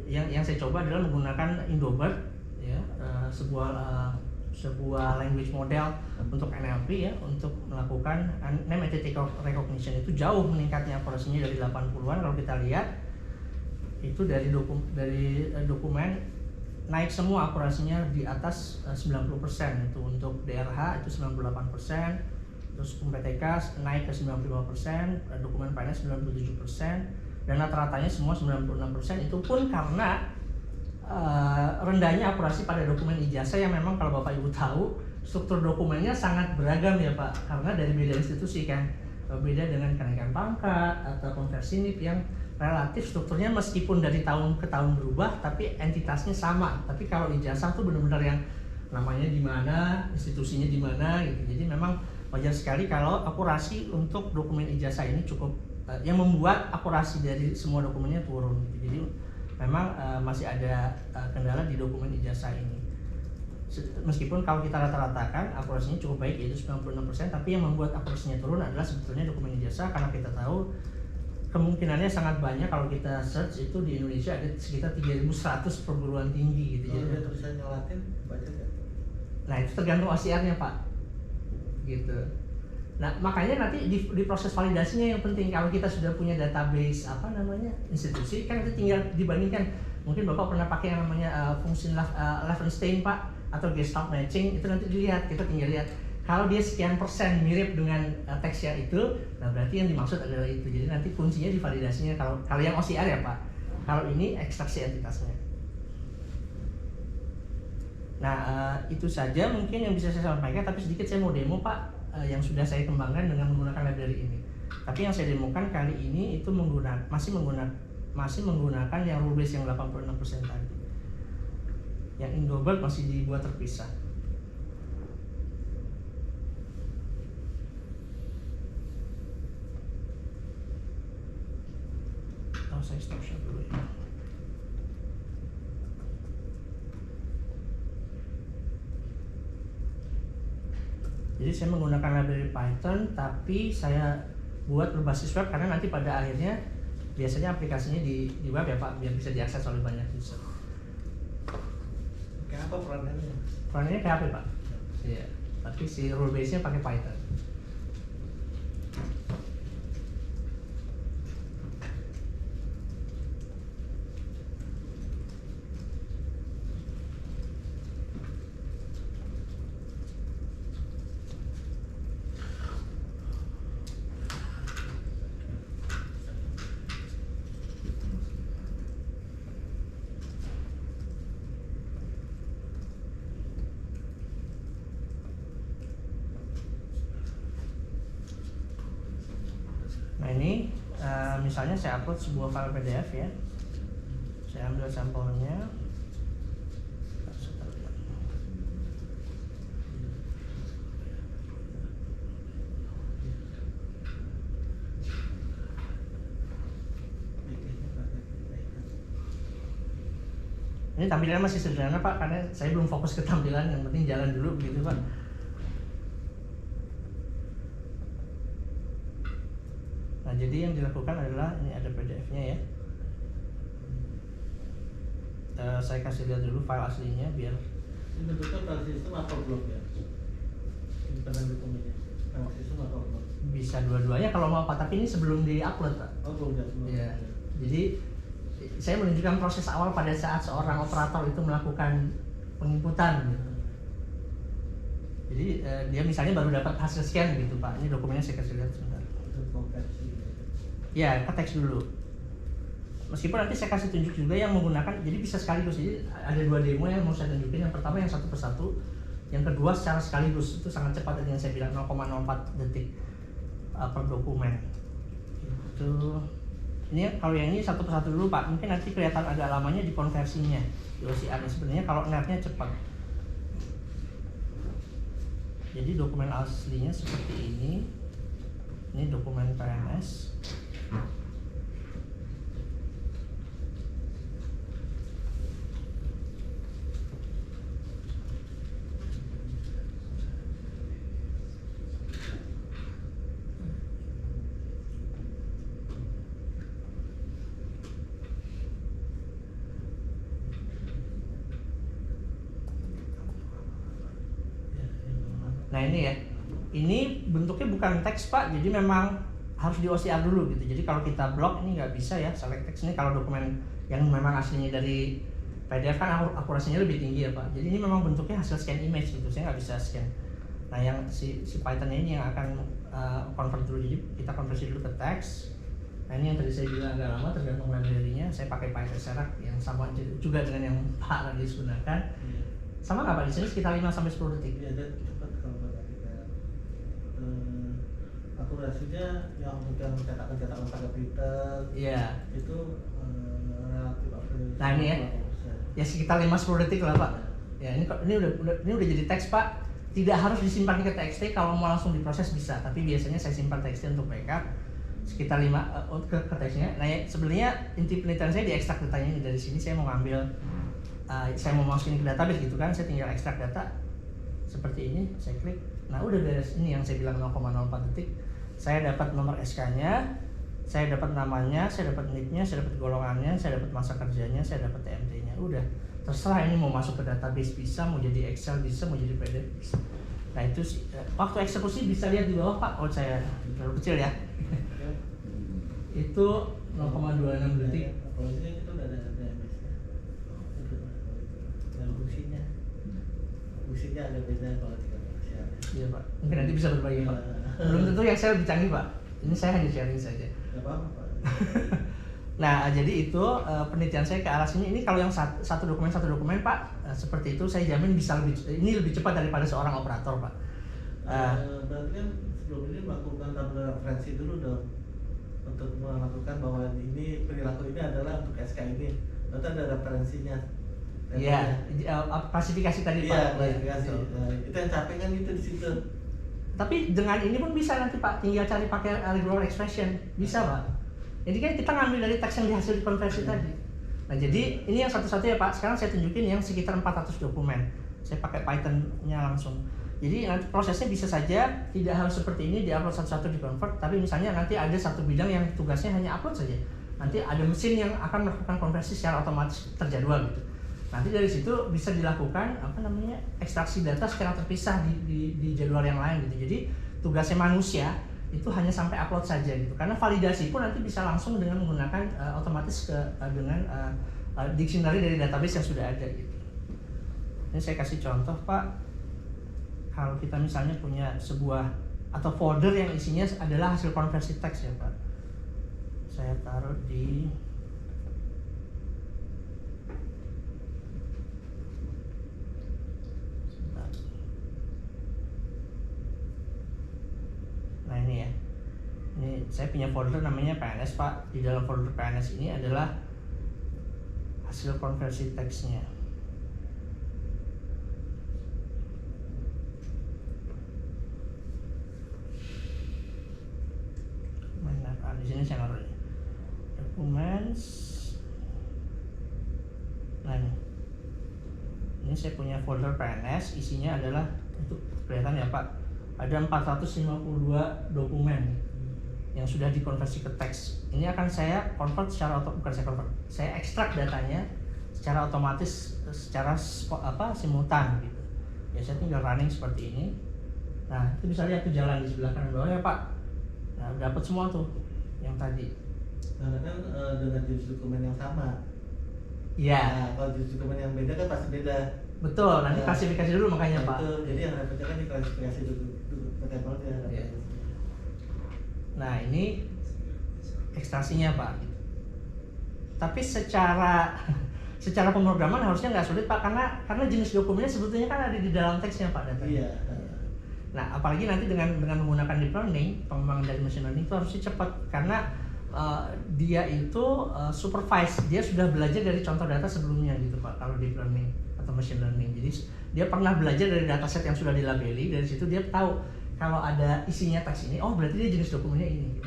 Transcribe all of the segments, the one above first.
yang saya coba adalah menggunakan Indobird ya, sebuah language model untuk NLP ya, untuk melakukan name entity recognition. Itu jauh meningkatnya akurasinya dari 80-an. Kalau kita lihat itu dari dokumen naik semua akurasinya di atas 90%. Itu untuk DRH itu 98%, terus PTK naik ke 95%, dokumen finance 97%, dan rata-ratanya semua 96%. Itu pun karena rendahnya akurasi pada dokumen ijazah yang memang kalau Bapak Ibu tahu struktur dokumennya sangat beragam ya Pak, karena dari beda institusi kan, beda dengan kenaikan pangkat atau konversi NIP yang relatif strukturnya meskipun dari tahun ke tahun berubah tapi entitasnya sama. Tapi kalau ijazah tuh benar-benar yang namanya di mana, institusinya di mana gitu. Jadi memang wajar sekali kalau akurasi untuk dokumen ijazah ini cukup yang membuat akurasi dari semua dokumennya turun gitu. Jadi memang masih ada kendala di dokumen ijazah ini. Meskipun kalau kita rata-ratakan akurasinya cukup baik yaitu 96%, tapi yang membuat akurasinya turun adalah sebetulnya dokumen ijazah, karena kita tahu kemungkinannya sangat banyak kalau kita search itu di Indonesia ada sekitar 3.100 perguruan tinggi gitu. Jadi tulisannya Latin baca nggak? Nah itu tergantung OCR-nya Pak, gitu. Nah makanya nanti di proses validasinya yang penting. Kalau kita sudah punya database institusi, kan kita tinggal dibandingkan. Mungkin Bapak pernah pakai yang namanya fungsi Levenshtein Pak, atau Gestalt matching. Itu nanti dilihat, kita tinggal lihat kalau dia sekian persen mirip dengan teks yang itu, nah berarti yang dimaksud adalah itu. Jadi nanti kuncinya di validasinya. Kalau yang OCR ya Pak, kalau ini ekstraksi entitasnya. Nah itu saja mungkin yang bisa saya sampaikan, tapi sedikit saya mau demo Pak yang sudah saya kembangkan dengan menggunakan library ini. Tapi yang saya demokan kali ini itu masih menggunakan yang rule base yang 86% tadi. Yang Indobird masih dibuat terpisah. Saya stop share dulu ya. Jadi saya menggunakan library Python, tapi saya buat berbasis web karena nanti pada akhirnya biasanya aplikasinya di web ya Pak, biar bisa diakses oleh banyak user. Kayak apa peranannya? Peranannya kayak apa Pak? Iya, tapi si rule base-nya pakai Python. Nah ini misalnya saya upload sebuah file PDF ya, saya ambil sampelnya. Ini tampilannya masih sederhana Pak, karena saya belum fokus ke tampilan, yang penting jalan dulu begitu Pak. Nah jadi yang dilakukan adalah ini ada PDF-nya ya. Saya kasih lihat dulu file aslinya biar. Ini bentuknya file system atau blok ya? Ini pada dokumennya. File system atau blok? Bisa dua-duanya kalau mau Pak, tapi ini sebelum di-upload Pak. Oh belum ya? Iya. Jadi saya menunjukkan proses awal pada saat seorang operator itu melakukan penginputan gitu. Jadi dia misalnya baru dapat hasil scan gitu Pak. Ini dokumennya saya kasih lihat sebentar. Ya, ke teks dulu. Meskipun nanti saya kasih tunjuk juga yang menggunakan, jadi bisa sekaligus. Jadi ada dua demo yang mau saya tunjukin. Yang pertama yang satu persatu, yang kedua secara sekaligus. Itu sangat cepat, yang saya bilang 0,04 detik per dokumen. Itu. Ini kalau yang ini satu persatu dulu Pak. Mungkin nanti kelihatan agak lamanya di konversinya di OCR. Sebenarnya kalau netnya cepat. Jadi dokumen aslinya seperti ini. Ini dokumen PNS. Nah ini ya, ini bentuknya bukan teks Pak, jadi memang harus di OCR dulu gitu. Jadi kalau kita blok ini nggak bisa ya select text ini. Kalau dokumen yang memang aslinya dari PDF kan akurasinya lebih tinggi ya Pak. Jadi ini memang bentuknya hasil scan image gitu, saya nggak bisa scan. Nah yang si Python-nya ini yang akan convert dulu, jadi kita konversi dulu ke teks. Nah ini yang tadi saya bilang agak lama tergantung library-nya. Saya pakai PyTextErac yang sama juga dengan yang Pak Radis gunakan. Sama nggak Pak di sini sekitar 5-10 detik? Iya, dan cepat kalau kita akurasinya yang untuk yang cetakan pakai printer. Iya. Itu relatif akurasi. Nah ini ya sekitar 5-10 detik lah Pak. Ya ini udah jadi teks Pak. Tidak harus disimpan ke TXT, kalau mau langsung diproses bisa. Tapi biasanya saya simpan TXT untuk backup sekitar 5 ke teksnya. Nah ya, sebenarnya inti penelitian saya di ekstrak datanya ini. Dari sini saya mau ngambil saya mau masukin ke database gitu kan, saya tinggal ekstrak data seperti ini, saya klik. Nah udah beres. Ini yang saya bilang 0,04 detik. Saya dapat nomor SK-nya, saya dapat namanya, saya dapat nick-nya, saya dapat golongannya, saya dapat masa kerjanya, saya dapat TMT-nya. Udah, terserah ini mau masuk ke database bisa, mau jadi Excel bisa, mau jadi PDF bisa. Nah itu waktu eksekusi bisa lihat di bawah Pak. Oh saya terlalu kecil ya. Itu 0,26 detik. Kalau ini itu udah ada dan fungsinya agak beda kalau tidak share. Iya Pak, mungkin nanti bisa berbagi Pak. Belum tentu yang saya lebih canggih Pak. Ini saya hanya sharing saja. Gak apa-apa Pak. Nah jadi itu penelitian saya ke arah sini. Ini kalau yang satu dokumen Pak, seperti itu saya jamin bisa lebih cepat daripada seorang operator Pak. Berarti kan sebelum ini melakukan tabel referensi dulu dong, untuk melakukan bahwa ini perilaku ini adalah untuk SK ini. Berarti ada referensinya. Iya, klasifikasi tadi Pak. Iya, klasifikasi. Nah, itu yang capek kan itu di situ. Tapi dengan ini pun bisa nanti Pak, tinggal cari pakai regular expression, bisa Pak. Jadi kan kita ngambil dari teks yang dihasil dikonversi tadi. Nah jadi ini yang satu-satunya Pak. Sekarang saya tunjukin yang sekitar 400 dokumen. Saya pakai Python-nya langsung. Jadi nanti prosesnya bisa saja tidak harus seperti ini diupload satu-satu di convert, tapi misalnya nanti ada satu bidang yang tugasnya hanya upload saja. Nanti ada mesin yang akan melakukan konversi secara otomatis terjadwal gitu. Nanti dari situ bisa dilakukan ekstraksi data secara terpisah di jadwal yang lain gitu. Jadi tugasnya manusia itu hanya sampai upload saja gitu. Karena validasi pun nanti bisa langsung dengan menggunakan otomatis dengan dictionary dari database yang sudah ada gitu. Ini saya kasih contoh Pak. Kalau kita misalnya punya sebuah atau folder yang isinya adalah hasil konversi teks ya Pak. Saya taruh di nah ini ya, ini saya punya folder namanya PNS Pak. Di dalam folder PNS ini adalah hasil konversi teksnya. Mana? Di sini saya naruh documents. Nah ini saya punya folder PNS, isinya adalah itu kelihatan ya Pak. Ada 452 dokumen yang sudah dikonversi ke teks. Ini akan saya convert secara saya ekstrak datanya secara otomatis, secara simultan gitu. Ya saya tinggal running seperti ini. Nah itu bisa lihat tuh jalan di sebelah kanan bawah ya Pak. Nah dapat semua tuh yang tadi. Karena kan dengan jenis dokumen yang sama. Iya. Nah, kalau jenis dokumen yang beda kan pasti beda. Betul. Nanti klasifikasi dulu makanya Pak. Itu, jadi yang repotnya kan diklasifikasi dulu. Ya. Nah ini ekstraksinya Pak. Tapi secara pemrograman harusnya nggak sulit Pak, karena jenis dokumennya sebetulnya kan ada di dalam teksnya Pak datanya. Iya. Nah apalagi nanti dengan menggunakan deep learning, pengembangan dari machine learning itu harusnya cepat karena dia itu supervised, dia sudah belajar dari contoh data sebelumnya gitu Pak. Kalau deep learning atau machine learning, jadi dia pernah belajar dari dataset yang sudah dilabeli, dari situ dia tahu kalau ada isinya teks ini, oh berarti dia jenis dokumennya ini. Ya.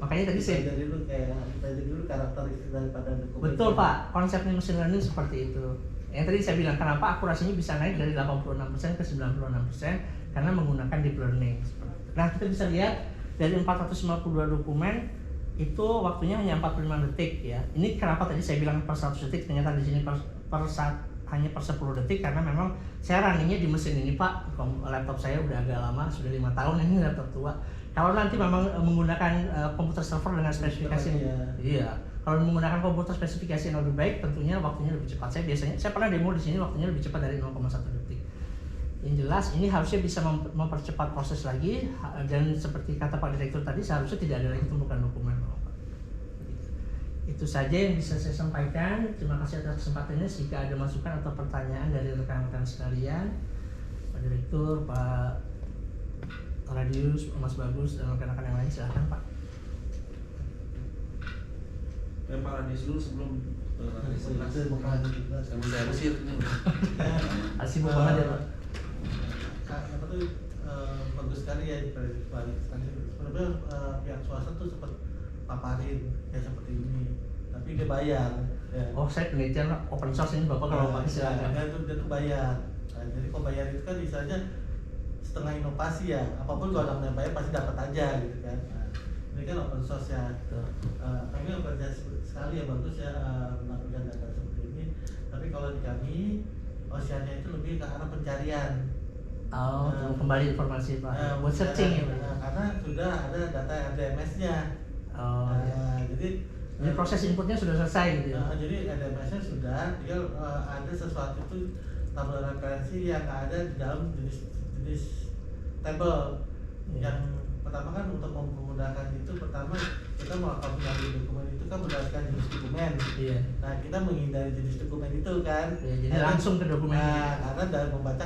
Makanya tadi saya belajar dulu karakteristik daripada dokumen. Betul Pak, konsepnya machine learning seperti itu. Yang tadi saya bilang kenapa akurasinya bisa naik dari 86% ke 96% karena menggunakan deep learning. Nah kita bisa lihat dari 452 dokumen itu waktunya hanya 45 detik ya. Ini kenapa tadi saya bilang per 100 detik, ternyata di sini per hanya per 10 detik karena memang saya runningnya di mesin ini Pak. Laptop saya udah agak lama, sudah 5 tahun ini laptop tua. Kalau nanti memang menggunakan komputer server dengan spesifikasi iya. Kalau menggunakan komputer spesifikasi yang lebih baik, tentunya waktunya lebih cepat. Saya pernah demo di sini waktunya lebih cepat dari 0,1 detik. Yang jelas ini harusnya bisa mempercepat proses lagi, dan seperti kata Pak Direktur tadi seharusnya tidak ada lagi tumpukan dokumen. Itu saja yang bisa saya sampaikan. Terima kasih atas kesempatannya. Jika ada masukan atau pertanyaan dari rekan-rekan sekalian, Pak Direktur, Pak Radius, Mas Bagus, dan rekan-rekan yang lain, silahkan Pak. Pak Radius dulu sebelum saya mau tanya juga. saya mau share ini. Sibuk banget ya Pak. Apa tuh bagus sekali ya balik sebenarnya pihak swasta tuh sempat paparin ya seperti ini, tapi dia bayar ya. Oh, saya penelitian open source ini Bapak kalau pakai silakan. Dia tuh bayar. Nah, jadi kalau bayar itu kan misalnya setengah inovasi ya, apapun kalau ada yang bayar pasti dapat aja gitu kan. Nah, ini kan open source ya. Kami apresiasi sekali ya, bagus ya melakukan data seperti ini. Tapi kalau di kami Oceania itu lebih ke arah pencarian. Kembali informasi Pak. Buat searching ya Pak. Karena sudah ada data RDMS-nya. Jadi proses inputnya sudah selesai gitu ya. Jadi RDMS-nya sudah, tinggal ada sesuatu itu tabel referensi yang ada di dalam jenis table. Yang pertama kan untuk memudahkan itu, pertama kita melakukan pengambil dokumen itu kan berdasarkan jenis dokumen. Iya. Nah, kita menghindari jenis dokumen itu kan. Jadi langsung ke dokumen. Karena dalam membaca